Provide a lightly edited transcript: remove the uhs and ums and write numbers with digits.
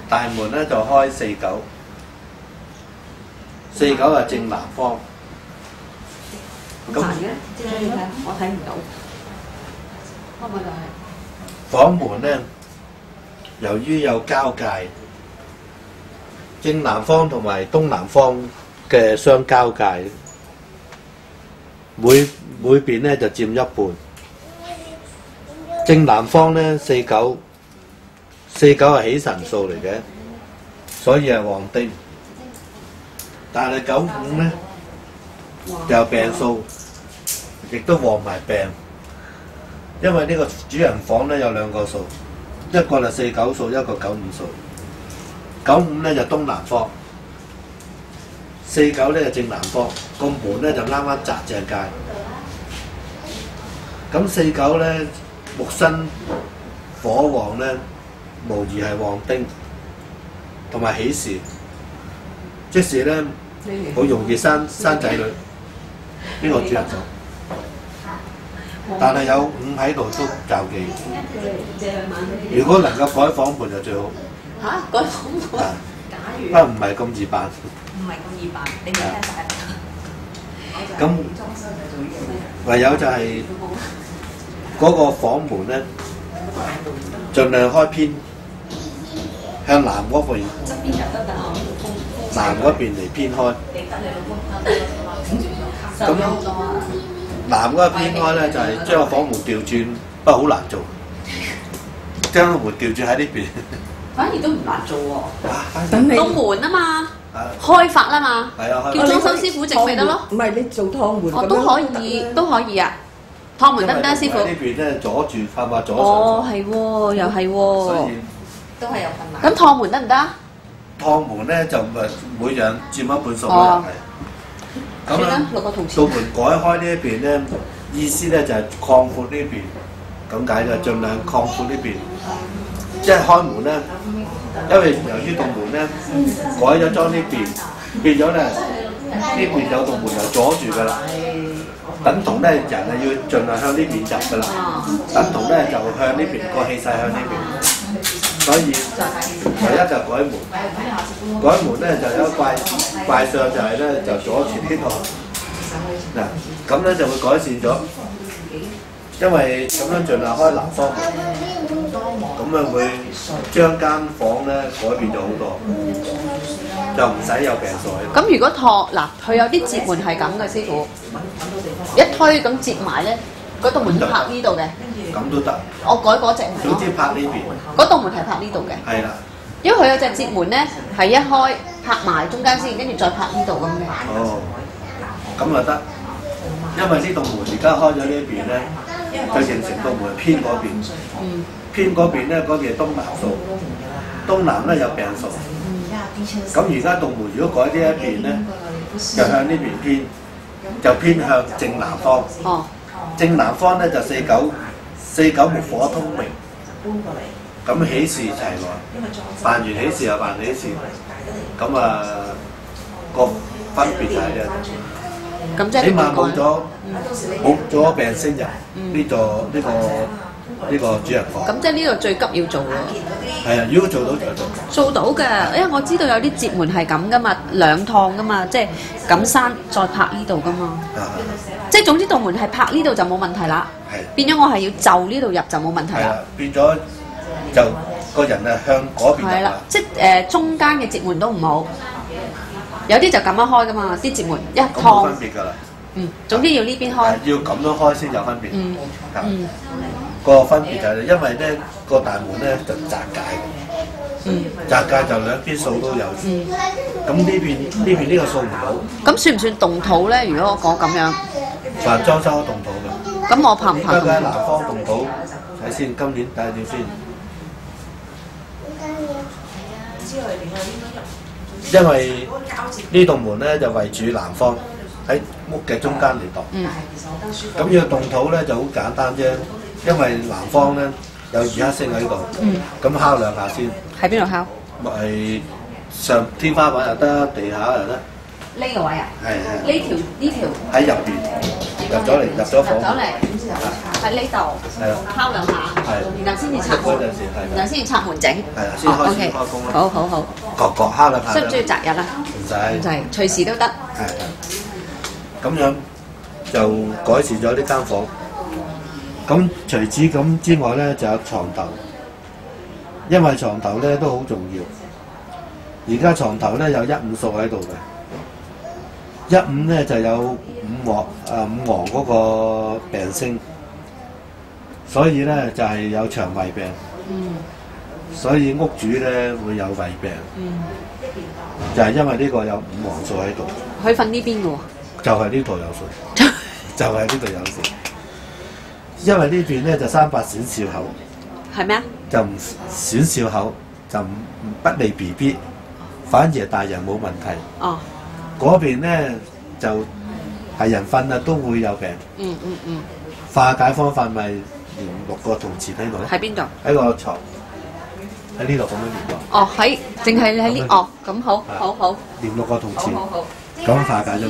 大門咧就開4九，4九係正南方。咁我睇唔到，可唔可以就係？房門咧，由於有交界，正南方同埋東南方嘅相交界，每邊咧就佔一半。正南方咧4九係喜神數嚟嘅，所以係旺丁。但係95咧就有病數，亦都旺埋病。因為呢個主人房咧有2個數，一個就49數，一個95數。95咧就東南方，49咧就正南方。個門咧就啱啱擲正界。咁49咧木生火旺咧，無疑係旺丁，同埋喜事，即是咧好容易生仔女。呢個主人房。但係有5喺度都較忌。如果能夠改房門就最好。嚇，改房門？假如不過唔係咁易辦。唔係咁易辦，你未聽晒。咁唯有就係嗰個房門咧，盡量開偏向南嗰邊。側邊又得㗎，南嗰邊嚟偏開。咁南嗰個偏開咧，就係將個房門調轉，不過好難做。將個門調轉喺呢邊，反而都唔難做喎。等你個門啊嘛，開發啊嘛，係啊，叫裝修師傅整咪得咯。唔係你做趟門哦，都可以，都可以啊。趟門得唔得，師傅？呢邊咧阻住，怕唔怕阻上？哦，係喎，又係喎。所以都係有困難。咁趟門得唔得？趟門咧就每樣佔一半數哦啦，係。咁啦，落個圖到門改開呢一邊咧，意思咧就係擴闊呢邊，咁解就盡量擴闊呢邊。即係開門咧，因為由於道門咧改咗裝呢邊，變咗咧呢邊有道門就阻住㗎啦。等同咧人係要盡量向呢邊入㗎啦，等同咧就向呢邊個氣勢向呢邊，所以唯一就改門。改門咧就有一怪相就係咧就阻住呢個嗱，咁咧就會改善咗，因為咁樣盡量開南方門，咁啊會將間房咧改變咗好多，就唔使有病數。咁如果托嗱，佢有啲接門係咁嘅，師傅一推咁接埋咧，嗰道門拍呢度嘅，咁都得。我改嗰隻門總咯。之拍呢邊。嗰道門係拍呢度嘅。係啦。因為佢有隻接門咧，係一開拍埋中間先，跟住再拍呢度咁嘅。哦，咁啊得，因為呢道門而家開咗呢一邊咧，就形成道門偏嗰邊。偏嗰邊咧，嗰邊係東南數，東南咧有病數。咁而家道門如果改呢一邊咧，就向呢邊偏，就偏向正南方。哦。正南方咧就49木火通明。咁喜事齊來，辦完喜事又辦喜事，咁個分別就係咧，咁即係起碼冇咗病星人呢個主人房。咁即係呢度最急要做喎。係啊，如果做到就做。做到嘅，因為我知道有啲接門係咁噶嘛，2趟噶嘛，即係咁閂再拍呢度噶嘛。即係總之道門係拍呢度就冇問題啦。係。變咗我係要就呢度入就冇問題啦。變咗就個人啊向嗰邊入。係啦，即係中間嘅接門都唔好，有啲就咁樣開噶嘛，啲接門一趟。冇分別㗎啦。總之要呢邊開。要咁樣開先有分別。個分別就係因為咧個大門咧就窄界，窄界就兩邊數都有。咁呢邊呢個數唔好。咁算唔算動土咧？如果我講咁樣。凡裝修都動土嘅。咁我怕唔怕動土？而家南方動土，睇先，今年睇點先。因為呢棟門咧就圍住南方，喺屋嘅中間嚟度。咁要動土咧就好簡單啫，因為南方咧有2黑星喺度，咁敲2下先。喺邊度敲？咪上天花板又得，地下又得。呢個位啊？係。呢條喺入邊。入咗房，喺呢度敲兩下，然後先至拆門，然後先至拆門整，係啦，先開始開工啦。好好好，各敲兩下。需唔需要擇日啊？唔使，隨時都得。係咁樣就改善咗呢間房。咁除此咁之外咧，就有床頭，因為床頭咧都好重要。而家床頭咧有1/5數喺度嘅，1/5咧就有五黃嗰個病星，所以咧就係有腸胃病。所以屋主咧會有胃病。就係因為呢個有5黃數喺度。佢瞓呢邊嘅喎。就係呢度有水，就係呢度有水。因為呢邊咧就38選笑口。係咩啊？就唔選笑口，就不利 BB。反而大人冇問題。哦。嗰邊咧就係人瞓啊都會有病。化解方法咪連6個銅錢喺度。喺邊度？喺個床，喺呢度咁樣連落。哦，淨係喺呢？哦，咁好，好。連6個銅錢。好。咁化解咗。